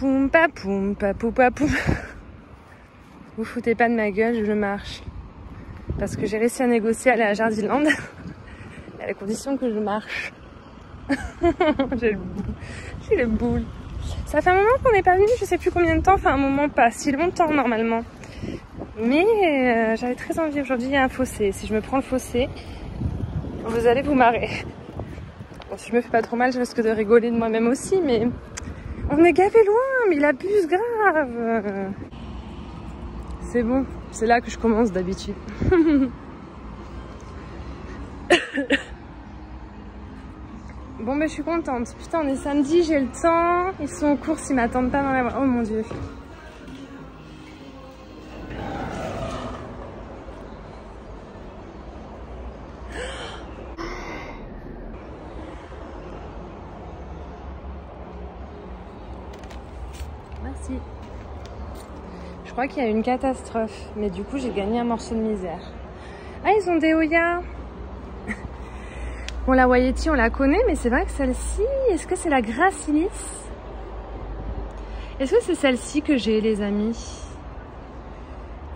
papoum, papoum, papou, papoum. Vous foutez pas de ma gueule, je marche. Parce que j'ai réussi à négocier aller à Jardiland. À la condition que je marche. J'ai le boule. Ça fait un moment qu'on n'est pas venu, je sais plus combien de temps. Enfin un moment pas si longtemps normalement. Mais j'avais très envie. Aujourd'hui il y a un fossé. Si je me prends le fossé, vous allez vous marrer. Bon, si je me fais pas trop mal, je risque de rigoler de moi-même aussi. Mais on est gavé loin, mais il abuse grave. C'est bon, c'est là que je commence d'habitude. Bon, mais je suis contente. Putain, on est samedi, j'ai le temps. Ils sont en course, ils m'attendent pas dans la voie. Oh mon dieu. Merci. Je crois qu'il y a eu une catastrophe, mais du coup j'ai gagné un morceau de misère. Ah, ils ont des Oya. Bon, la Waieti on la connaît, mais c'est vrai que celle-ci, est-ce que c'est la Gracilis? Est-ce que c'est celle-ci que j'ai, les amis?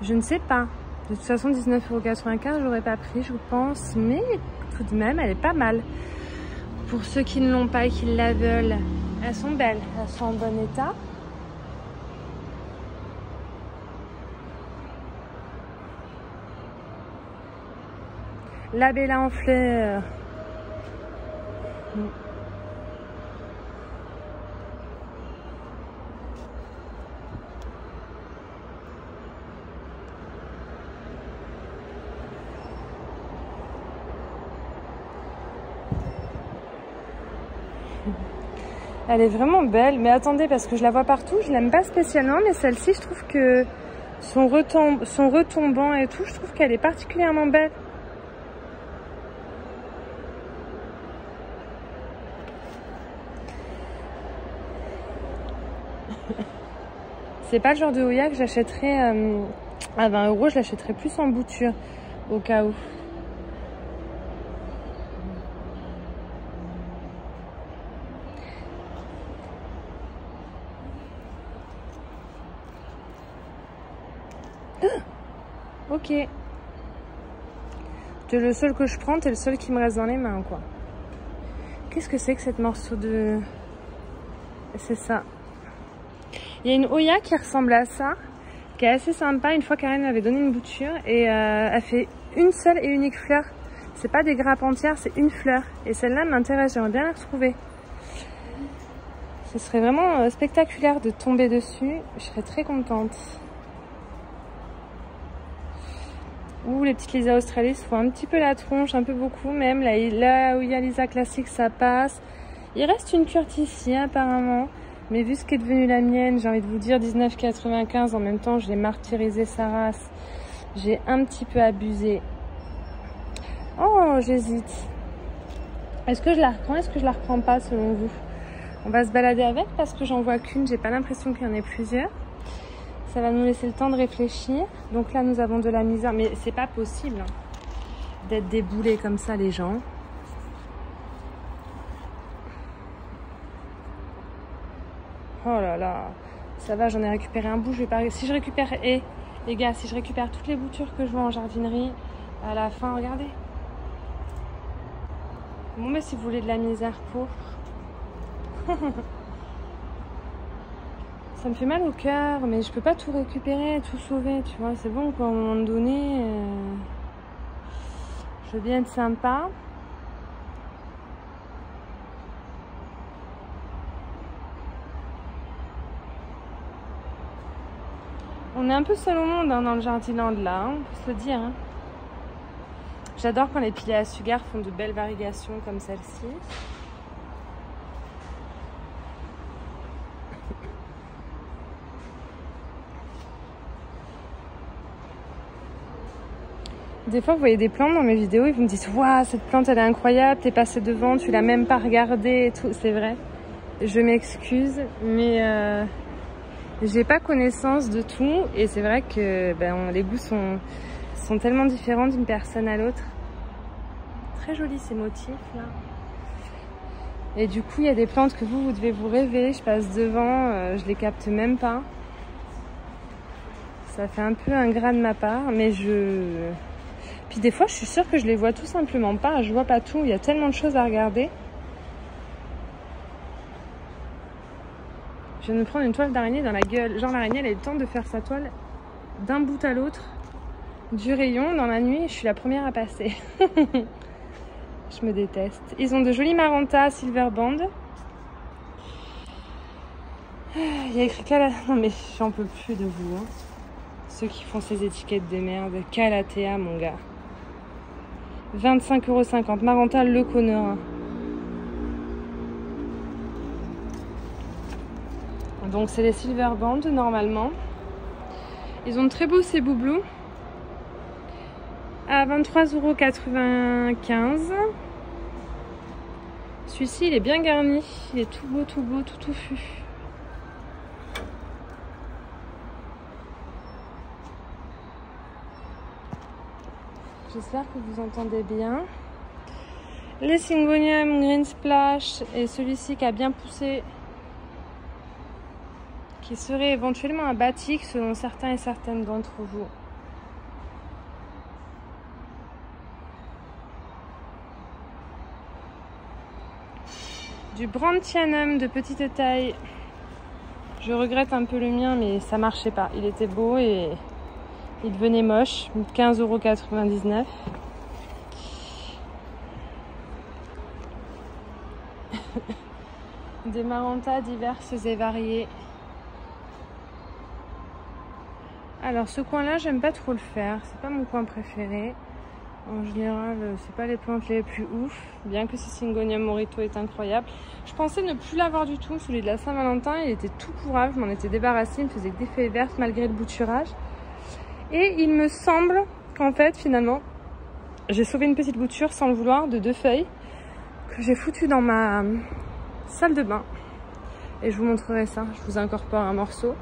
Je ne sais pas. De toute façon, 19,95 €, j'aurais pas pris, je pense, mais tout de même, elle est pas mal. Pour ceux qui ne l'ont pas et qui la veulent, elles sont belles, elles sont en bon état. La Bella en fleurs. Elle est vraiment belle, mais attendez, parce que je la vois partout, je l'aime pas spécialement, mais celle-ci, je trouve que son retombant et tout, je trouve qu'elle est particulièrement belle. C'est pas le genre de Oya que j'achèterais à 20 €, je l'achèterais plus en bouture, au cas où. Ok. T'es le seul que je prends, t'es le seul qui me reste dans les mains, quoi. Qu'est-ce que c'est que cette morceau de... C'est ça. Il y a une Oya qui ressemble à ça, qui est assez sympa. Une fois, Karen m'avait donné une bouture et elle fait une seule et unique fleur. C'est pas des grappes entières, c'est une fleur. Et celle-là m'intéresse, j'aimerais bien la retrouver. Ce serait vraiment spectaculaire de tomber dessus. Je serais très contente. Ouh, les petites Lisa Australis font un petit peu la tronche, un peu beaucoup même. Là où il y a Lisa classique, ça passe. Il reste une Curtis ici apparemment. Mais vu ce qui est devenu la mienne, j'ai envie de vous dire 19,95 €. En même temps, je l'ai martyrisé sa race. J'ai un petit peu abusé. Oh, j'hésite. Est-ce que je la reprends? Est-ce que je la reprends pas selon vous? On va se balader avec parce que j'en vois qu'une. J'ai pas l'impression qu'il y en ait plusieurs. Ça va nous laisser le temps de réfléchir. Donc là, nous avons de la misère. Mais c'est pas possible hein, d'être déboulés comme ça, les gens. Oh là là. Ça va, j'en ai récupéré un bout. Je vais pas... Si je récupère... les gars, si je récupère toutes les boutures que je vois en jardinerie, à la fin, regardez. Bon, mais si vous voulez de la misère pauvre. Ça me fait mal au cœur, mais je peux pas tout récupérer, tout sauver, tu vois. C'est bon, quoi, à un moment donné, je veux bien être sympa. On est un peu seul au monde hein, dans le Jardiland là, hein, on peut se le dire. Hein. J'adore quand les piliers à sugar font de belles varigations comme celle-ci. Des fois, vous voyez des plantes dans mes vidéos et vous me dites « Waouh, cette plante, elle est incroyable, t'es passé devant, tu l'as même pas regardée et tout. » C'est vrai, je m'excuse, mais j'ai pas connaissance de tout. Et c'est vrai que les goûts sont tellement différents d'une personne à l'autre. Très jolis ces motifs, là. Et du coup, il y a des plantes que vous devez vous rêver. Je passe devant, je les capte même pas. Ça fait un peu ingrat de ma part, mais Puis des fois, je suis sûre que je les vois tout simplement pas. Je vois pas tout. Il y a tellement de choses à regarder. Je viens de me prendre une toile d'araignée dans la gueule. Genre, l'araignée, elle a eu le temps de faire sa toile d'un bout à l'autre du rayon. Dans la nuit, je suis la première à passer. Je me déteste. Ils ont de jolis Maranta Silver Band. Il y a écrit Calatea. Non mais j'en peux plus de vous. Hein. Ceux qui font ces étiquettes de merde. Calatea, mon gars. 25,50 €. Maranta Le Conora. Donc c'est les Silver Band normalement. Ils ont de très beaux Céboublous. À 23,95 €. Celui-ci, il est bien garni. Il est tout beau, tout touffu. J'espère que vous entendez bien. Les Syngonium Green Splash et celui-ci qui a bien poussé, qui serait éventuellement un batik selon certains et certaines d'entre vous. Du Brandtianum de petite taille. Je regrette un peu le mien, mais ça marchait pas. Il était beau et il devenait moche. 15,99 €. Des Maranta diverses et variées. Alors ce coin-là, j'aime pas trop le faire. C'est pas mon coin préféré. En général, c'est pas les plantes les plus ouf, bien que ce Syngonium Morito est incroyable. Je pensais ne plus l'avoir du tout, celui de la Saint-Valentin, il était tout pourrave, je m'en étais débarrassée, il me faisait que des feuilles vertes malgré le bouturage. Et il me semble qu'en fait, finalement, j'ai sauvé une petite bouture sans le vouloir de 2 feuilles que j'ai foutues dans ma salle de bain. Et je vous montrerai ça, je vous incorpore un morceau.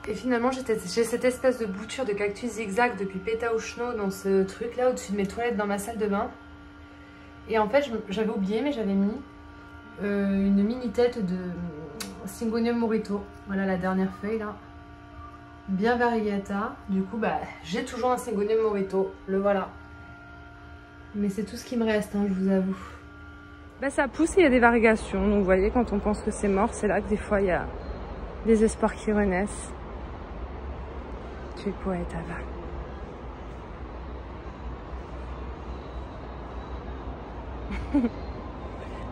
Et finalement, j'ai cette espèce de bouture de cactus zigzag depuis Pétaouchno dans ce truc là au-dessus de mes toilettes dans ma salle de bain. Et en fait, j'avais oublié, mais j'avais mis une mini tête de Syngonium Morito. Voilà la dernière feuille là. Bien variegata. Du coup, bah, j'ai toujours un Syngonium Morito. Le voilà. Mais c'est tout ce qui me reste, hein, je vous avoue. Bah, ça pousse et il y a des varigations. Donc, vous voyez, quand on pense que c'est mort, c'est là que des fois il y a des espoirs qui renaissent. Tu es poète, Ava.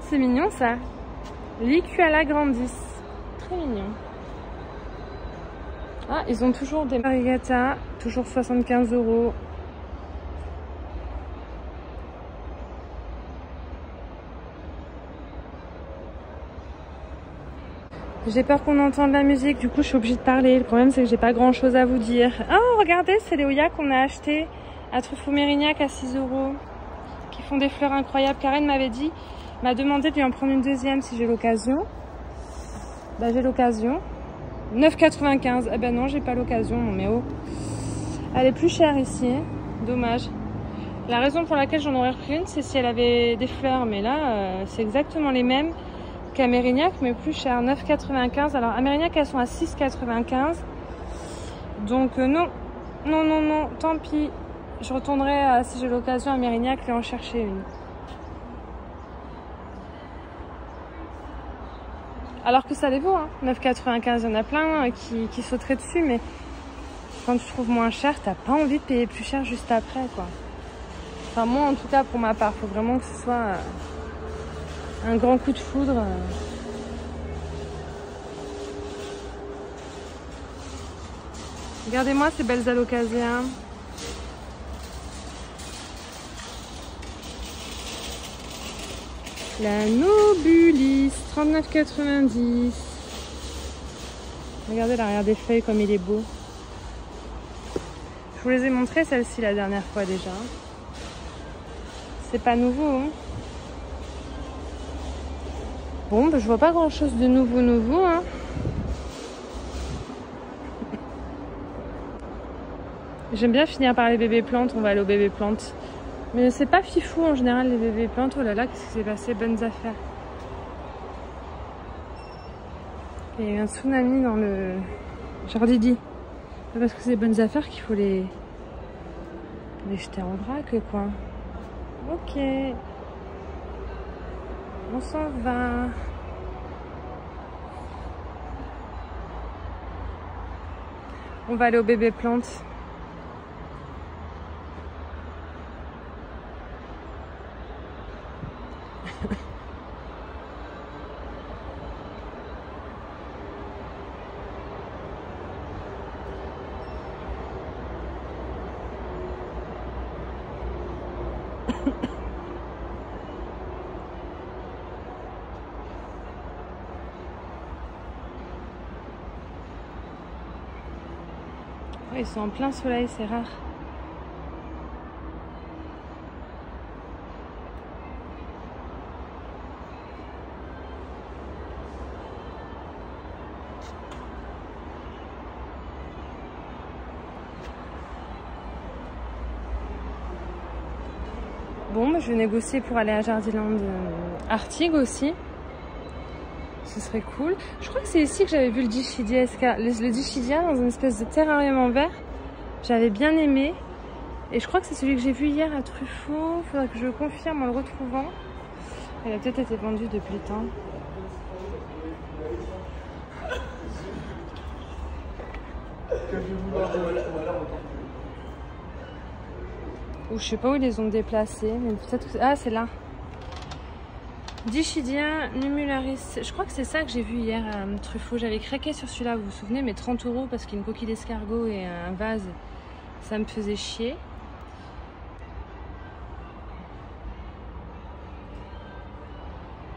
C'est mignon ça. Licuala grandis. Très mignon. Ah, ils ont toujours des variegata, toujours 75 €. J'ai peur qu'on entende la musique, du coup je suis obligée de parler. Le problème c'est que j'ai pas grand chose à vous dire. Oh regardez, c'est les Oya qu'on a acheté à Truffaut-Mérignac à 6 €. Qui font des fleurs incroyables. Karen m'a demandé de lui en prendre une deuxième si j'ai l'occasion. Bah j'ai l'occasion. 9,95 €. Eh ben non, j'ai pas l'occasion, mais oh. Elle est plus chère ici, hein. Dommage. La raison pour laquelle j'en aurais repris une, c'est si elle avait des fleurs. Mais là, c'est exactement les mêmes qu'à Mérignac, mais plus cher, 9,95 €. Alors à Mérignac, elles sont à 6,95 €. Donc non, tant pis. Je retournerai, si j'ai l'occasion, à Mérignac et en chercher une. Alors que ça les vaut, hein. 9,95 €, il y en a plein qui sauteraient dessus, mais quand tu trouves moins cher, t'as pas envie de payer plus cher juste après, quoi. Enfin moi, en tout cas, pour ma part, faut vraiment que ce soit un grand coup de foudre. Regardez-moi ces belles alocasias. La Nobulis, 39,90 €. Regardez l'arrière des feuilles comme il est beau. Je vous les ai montrées celles-ci la dernière fois déjà. C'est pas nouveau, hein. Bon, bah, je vois pas grand chose de nouveau, hein. J'aime bien finir par les bébés plantes, on va aller aux bébés plantes. Mais c'est pas fifou en général les bébés plantes, oh là là, qu'est-ce qui s'est passé, bonnes affaires. Il y a eu un tsunami dans le Jardidi. C'est parce que c'est des bonnes affaires qu'il faut les jeter en vrac, quoi. Ok. On s'en va. On va aller au bébé plante. Oh, ils sont en plein soleil, c'est rare. Bon, bah, je vais négocier pour aller à Jardiland Artigue aussi. Ce serait cool. Je crois que c'est ici que j'avais vu le Dischidia, le Dischidia dans une espèce de terrarium en verre. J'avais bien aimé. Et je crois que c'est celui que j'ai vu hier à Truffaut. Il faudra que je le confirme en le retrouvant. Il a peut-être été vendu depuis le temps. Ou je sais pas où ils les ont déplacés. Mais peut-être que... Ah, c'est là. Dischidia numularis. Je crois que c'est ça que j'ai vu hier à Truffaut. J'avais craqué sur celui-là, vous vous souvenez, mais 30 € parce qu'une coquille d'escargot et un vase, ça me faisait chier.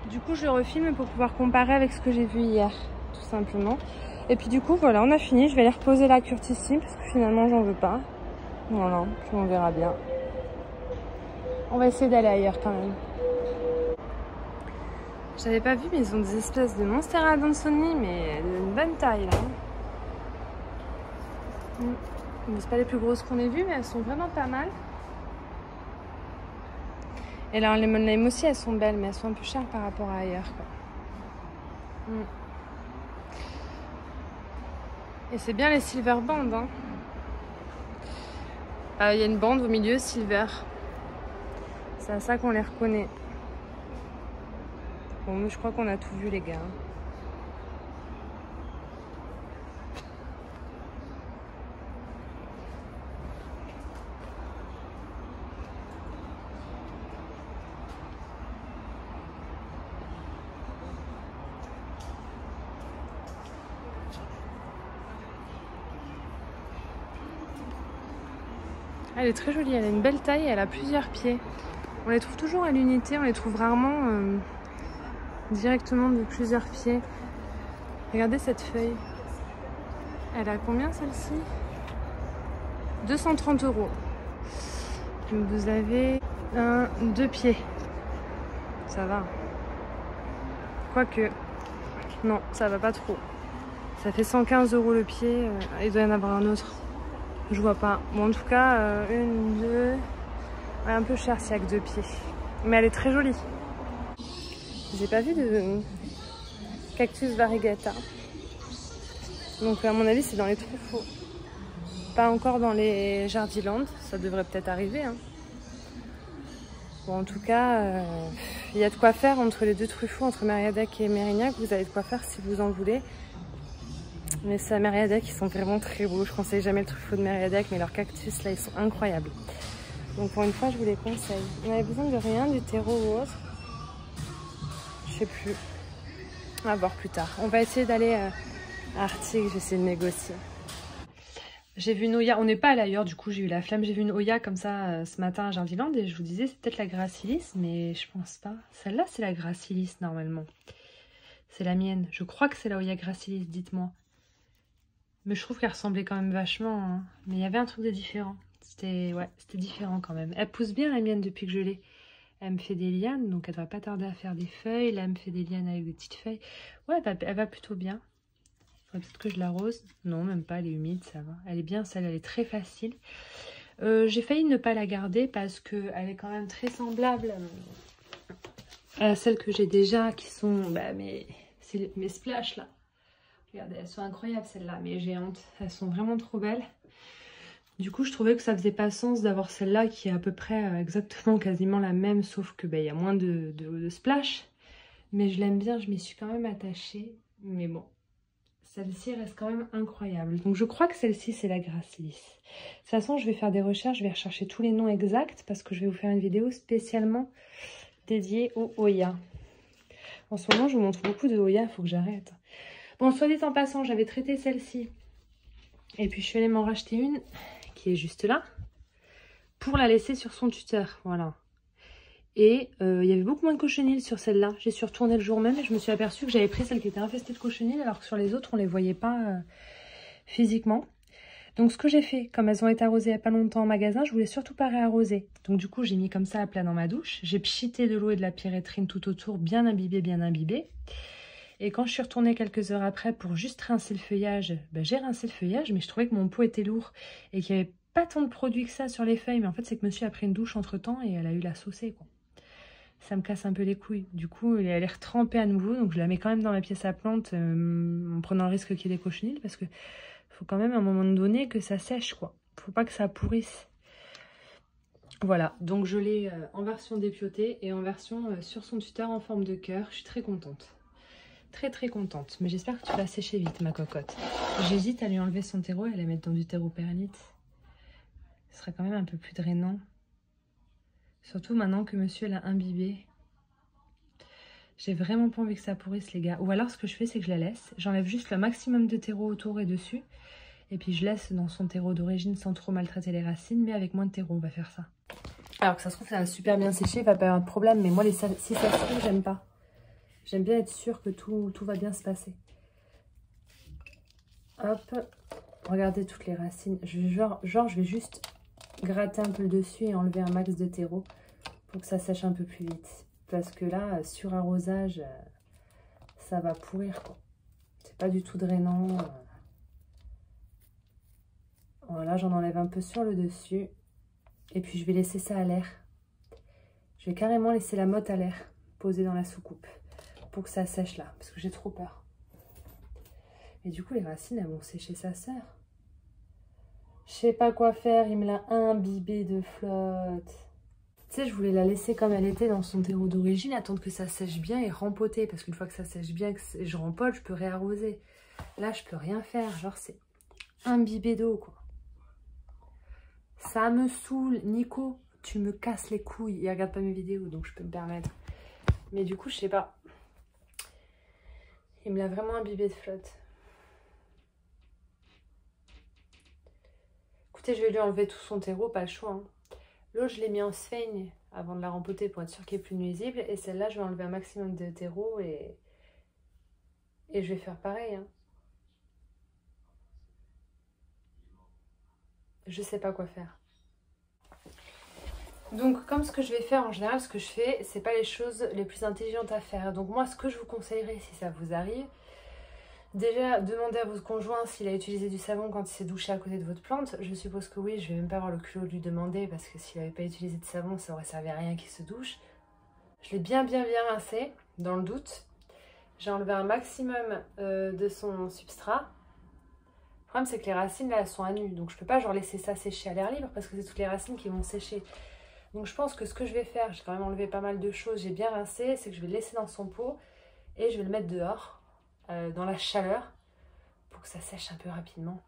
Du coup, je le refilme pour pouvoir comparer avec ce que j'ai vu hier, tout simplement. Et puis du coup, voilà, on a fini. Je vais aller reposer la curte ici parce que finalement, j'en veux pas. Voilà, puis on verra bien. On va essayer d'aller ailleurs quand même. J'avais pas vu, mais ils ont des espèces de Monstera Adansoni, mais d'une bonne taille là. C'est pas les plus grosses qu'on ait vues, mais elles sont vraiment pas mal. Et là, les Lemon Lime aussi, elles sont belles, mais elles sont un peu chères par rapport à ailleurs, quoi. Et c'est bien les silver bands, hein. Il y a une bande au milieu silver. C'est à ça qu'on les reconnaît. Bon, je crois qu'on a tout vu, les gars. Elle est très jolie, elle a une belle taille, elle a plusieurs pieds. On les trouve toujours à l'unité, on les trouve rarement directement de plusieurs pieds. Regardez cette feuille. Elle a combien celle-ci? 230 €. Vous avez 2 pieds. Ça va. Quoique. Non, ça va pas trop. Ça fait 115 € le pied. Il doit y en avoir un autre. Je vois pas. Bon, en tout cas, une, deux. Elle est un peu chère s'il y a que 2 pieds. Mais elle est très jolie. J'ai pas vu de cactus variegata. Donc à mon avis c'est dans les Truffaut. Pas encore dans les Jardiland. Ça devrait peut-être arriver. Hein. Bon, en tout cas, il y a de quoi faire entre les deux Truffaut, entre Mériadeck et Mérignac. Vous avez de quoi faire si vous en voulez. Mais c'est à Mériadeck, ils sont vraiment très beaux. Je conseille jamais le Truffaut de Mériadeck, mais leurs cactus là, ils sont incroyables. Donc pour une fois, je vous les conseille. On avait besoin de rien, du terreau ou autre. Je sais plus. On va voir plus tard. On va essayer d'aller à Artigue, je vais essayer de négocier. J'ai vu une Oya, on n'est pas allé ailleurs, du coup j'ai eu la flemme. J'ai vu une Oya comme ça ce matin à Jardiland et je vous disais c'est peut-être la Gracilis, mais je pense pas. Celle-là c'est la Gracilis normalement. C'est la mienne. Je crois que c'est la Oya Gracilis, dites-moi. Mais je trouve qu'elle ressemblait quand même vachement. Hein. Mais il y avait un truc de différent. C'était différent quand même. Elle pousse bien la mienne depuis que je l'ai. Elle me fait des lianes, donc elle ne va pas tarder à faire des feuilles. Là, elle me fait des lianes avec des petites feuilles. Ouais, elle va plutôt bien. Il faudrait peut-être que je l'arrose. Non, même pas, elle est humide, ça va. Elle est bien, celle-là, elle est très facile. J'ai failli ne pas la garder parce qu'elle est quand même très semblable à celles que j'ai déjà, qui sont mes splash là. Regardez, elles sont incroyables celles-là, mais j'ai honte. Elles sont vraiment trop belles. Du coup, je trouvais que ça faisait pas sens d'avoir celle-là qui est à peu près exactement quasiment la même, sauf que y a moins de splash. Mais je l'aime bien, je m'y suis quand même attachée. Mais bon, celle-ci reste quand même incroyable. Donc je crois que celle-ci, c'est la Gracilis. De toute façon, je vais faire des recherches, je vais rechercher tous les noms exacts parce que je vais vous faire une vidéo spécialement dédiée au Hoya. En ce moment, je vous montre beaucoup de Hoya, il faut que j'arrête. Bon, soit dit en passant, j'avais traité celle-ci. Et puis, je suis allée m'en racheter une qui est juste là pour la laisser sur son tuteur. Voilà. Et il y avait beaucoup moins de cochenilles sur celle-là. J'ai su retourner le jour même et je me suis aperçue que j'avais pris celle qui était infestée de cochenilles alors que sur les autres, on ne les voyait pas physiquement. Donc, ce que j'ai fait, comme elles ont été arrosées il n'y a pas longtemps en magasin, je voulais surtout pas réarroser. Donc, du coup, j'ai mis comme ça à plat dans ma douche. J'ai pchité de l'eau et de la pyrétrine tout autour, bien imbibé, bien imbibé. Et quand je suis retournée quelques heures après pour juste rincer le feuillage, j'ai rincé le feuillage, mais je trouvais que mon pot était lourd et qu'il n'y avait pas tant de produits que ça sur les feuilles. Mais en fait, c'est que monsieur a pris une douche entre-temps et elle a eu la saucée, quoi. Ça me casse un peu les couilles. Du coup, elle est retrempée à nouveau, donc je la mets quand même dans ma pièce à plantes en prenant le risque qu'il y ait des cochenilles parce que faut quand même à un moment donné que ça sèche, quoi. Faut pas que ça pourrisse. Voilà, donc je l'ai en version dépiotée et en version sur son tuteur en forme de cœur. Je suis très contente. Très contente, mais j'espère que tu vas sécher vite, ma cocotte. J'hésite à lui enlever son terreau et à la mettre dans du terreau perlite. Ce serait quand même un peu plus drainant. Surtout maintenant que monsieur l'a imbibé. J'ai vraiment pas envie que ça pourrisse, les gars. Ou alors, ce que je fais, c'est que je la laisse. J'enlève juste le maximum de terreau autour et dessus. Et puis, je laisse dans son terreau d'origine sans trop maltraiter les racines, mais avec moins de terreau, on va faire ça. Alors que ça se trouve, ça va super bien sécher, il va pas y avoir de problème. Mais moi, si ça se trouve, j'aime pas. J'aime bien être sûre que tout va bien se passer. Hop. Regardez toutes les racines. Je vais juste gratter un peu le dessus et enlever un max de terreau pour que ça sèche un peu plus vite. Parce que là, sur arrosage, ça va pourrir, quoi. C'est pas du tout drainant. Voilà, j'en enlève un peu sur le dessus. Et puis, je vais laisser ça à l'air. Je vais carrément laisser la motte à l'air posée dans la soucoupe pour que ça sèche là, parce que j'ai trop peur. Et du coup, les racines, elles vont sécher sa sœur. Je sais pas quoi faire, il me l'a imbibée de flotte. Tu sais, je voulais la laisser comme elle était dans son terreau d'origine, attendre que ça sèche bien et rempoter. Parce qu'une fois que ça sèche bien, que je rempote, je peux réarroser. Là, je peux rien faire. Genre, c'est imbibé d'eau, quoi. Ça me saoule. Nico, tu me casses les couilles. Il regarde pas mes vidéos, donc je peux me permettre. Mais du coup, je sais pas. Il me l'a vraiment imbibé de flotte. Écoutez, je vais lui enlever tout son terreau, pas le choix. Hein. L'autre, je l'ai mis en sphaigne avant de la rempoter pour être sûr qu'elle est plus nuisible. Et celle-là, je vais enlever un maximum de terreau et je vais faire pareil. Hein. Je sais pas quoi faire. Donc, comme ce que je vais faire en général, ce que je fais, c'est pas les choses les plus intelligentes à faire. Donc, moi, ce que je vous conseillerais, si ça vous arrive, déjà, demandez à votre conjoint s'il a utilisé du savon quand il s'est douché à côté de votre plante. Je suppose que oui, je vais même pas avoir le culot de lui demander parce que s'il n'avait pas utilisé de savon, ça aurait servi à rien qu'il se douche. Je l'ai bien rincé, dans le doute. J'ai enlevé un maximum de son substrat. Le problème, c'est que les racines, là, elles sont à nu. Donc, je peux pas genre laisser ça sécher à l'air libre parce que c'est toutes les racines qui vont sécher. Donc, je pense que ce que je vais faire, j'ai quand même enlevé pas mal de choses, j'ai bien rincé, c'est que je vais le laisser dans son pot et je vais le mettre dehors, dans la chaleur, pour que ça sèche un peu rapidement.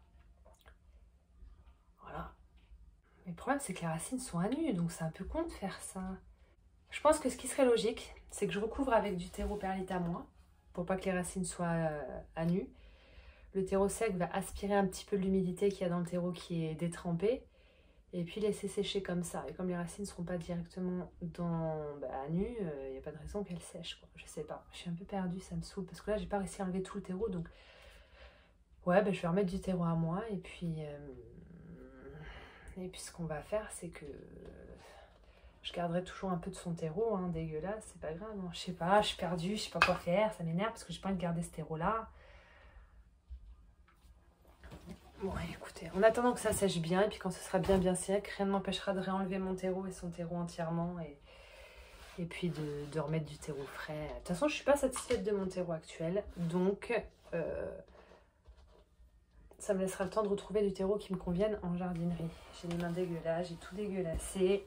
Voilà. Mais le problème, c'est que les racines sont à nu, donc c'est un peu con de faire ça. Je pense que ce qui serait logique, c'est que je recouvre avec du terreau perlite à moi, pour pas que les racines soient à nu. Le terreau sec va aspirer un petit peu de l'humidité qu'il y a dans le terreau qui est détrempé. Et puis laisser sécher comme ça. Et comme les racines ne seront pas directement à nu, il n'y a pas de raison qu'elles sèchent, quoi. Je sais pas. Je suis un peu perdue, ça me saoule. Parce que là, j'ai pas réussi à enlever tout le terreau. Donc, ouais, je vais remettre du terreau à moi. Et puis ce qu'on va faire, c'est que je garderai toujours un peu de son terreau. Hein, dégueulasse, c'est pas grave. Hein. Je sais pas, je suis perdue, je sais pas quoi faire. Ça m'énerve parce que j'ai pas envie de garder ce terreau-là. Bon, écoutez, en attendant que ça sèche bien, et puis quand ce sera bien sec, rien ne m'empêchera de réenlever mon terreau et son terreau entièrement, et puis de remettre du terreau frais. De toute façon, je ne suis pas satisfaite de mon terreau actuel, donc Ça me laissera le temps de retrouver du terreau qui me convienne en jardinerie. J'ai les mains dégueulasses, j'ai tout dégueulassé.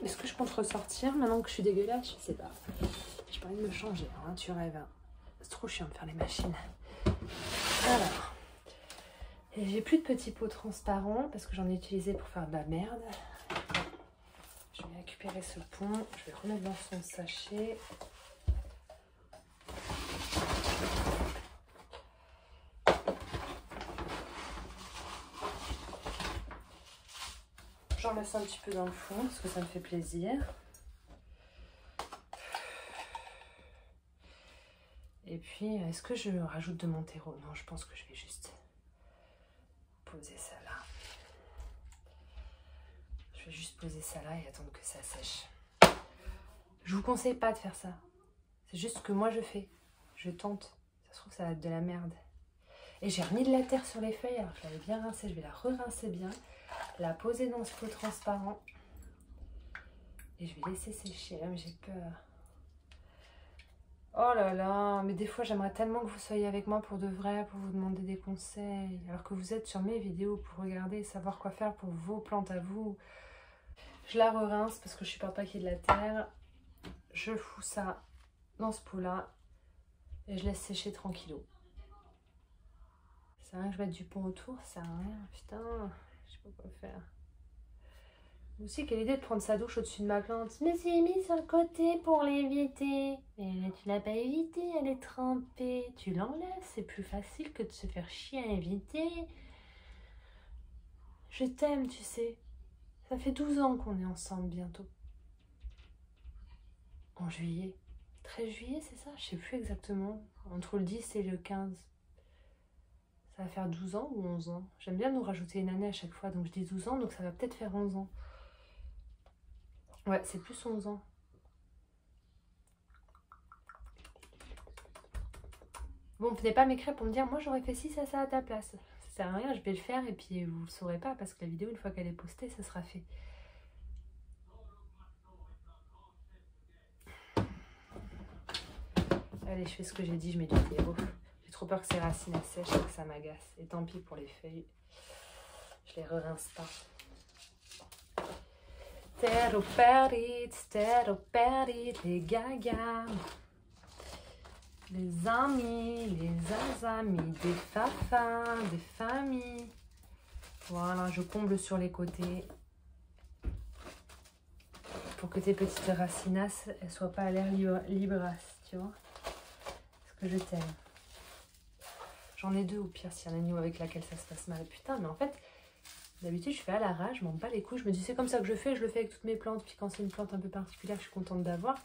Est-ce que je compte ressortir maintenant que je suis dégueulasse? Je sais pas. J'ai pas envie de me changer, hein, tu rêves. Hein. C'est trop chiant de faire les machines. Alors. Et j'ai plus de petits pots transparents parce que j'en ai utilisé pour faire de la merde. Je vais récupérer ce pont. Je vais remettre dans son sachet. J'en laisse un petit peu dans le fond parce que ça me fait plaisir. Et puis, est-ce que je rajoute de mon terreau? Non, je pense que je vais juste poser ça là. Je vais juste poser ça là et attendre que ça sèche. Je vous conseille pas de faire ça. C'est juste ce que moi je fais. Je tente. Ça se trouve, ça va être de la merde. Et j'ai remis de la terre sur les feuilles. Alors je l'avais bien rincée. Je vais la re-rincer bien. La poser dans ce pot transparent. Et je vais laisser sécher. Là, mais j'ai peur. Oh là là. Mais des fois, j'aimerais tellement que vous soyez avec moi pour de vrai, pour vous demander des conseils. Alors que vous êtes sur mes vidéos pour regarder et savoir quoi faire pour vos plantes à vous. Je la re-rince parce que je supporte pas qu'il y ait de la terre. Je fous ça dans ce pot-là. Et je laisse sécher tranquillou. Ça sert à rien que je mette du pont autour, ça sert à rien. Putain, je sais pas quoi faire. Aussi, quelle idée de prendre sa douche au-dessus de ma plante. Je me suis mis sur le côté pour l'éviter. Mais tu l'as pas évité, elle est trempée. Tu l'enlèves, c'est plus facile que de se faire chier à éviter. Je t'aime, tu sais. Ça fait 12 ans qu'on est ensemble bientôt. En juillet. 13 juillet, c'est ça? Je sais plus exactement. Entre le 10 et le 15. Ça va faire 12 ans ou 11 ans? J'aime bien nous rajouter une année à chaque fois. Donc je dis 12 ans, donc ça va peut-être faire 11 ans. Ouais, c'est plus 11 ans. Bon, venez pas m'écrire pour me dire, moi j'aurais fait ci, ça à ta place. Ça sert à rien, je vais le faire et puis vous le saurez pas parce que la vidéo, une fois qu'elle est postée, ça sera fait. Allez, je fais ce que j'ai dit, je mets du terreau. J'ai trop peur que ces racines sèchent et que ça m'agace. Et tant pis pour les feuilles. Je les re-rince pas. Terreau périt, les gagas. Les amis, les amis, des fafas, des familles. Voilà, je comble sur les côtés. Pour que tes petites racinasses, elles soient pas à l'air librasse, tu vois. Parce que je t'aime. J'en ai deux au pire, s'il y en a une avec laquelle ça se passe mal. Putain, mais en fait, d'habitude, je fais à l'arrache, je m'en bats les couilles. Je me dis, c'est comme ça que je le fais avec toutes mes plantes. Puis quand c'est une plante un peu particulière que je suis contente d'avoir,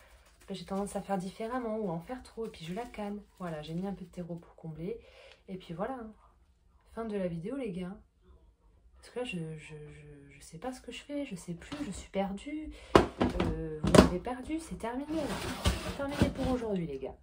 j'ai tendance à faire différemment ou à en faire trop. Et puis je la canne. Voilà, j'ai mis un peu de terreau pour combler. Et puis voilà. Fin de la vidéo, les gars. Parce que là, je sais pas ce que je fais. Je sais plus, je suis perdue. Vous m'avez perdu, c'est terminé. C'est terminé pour aujourd'hui, les gars.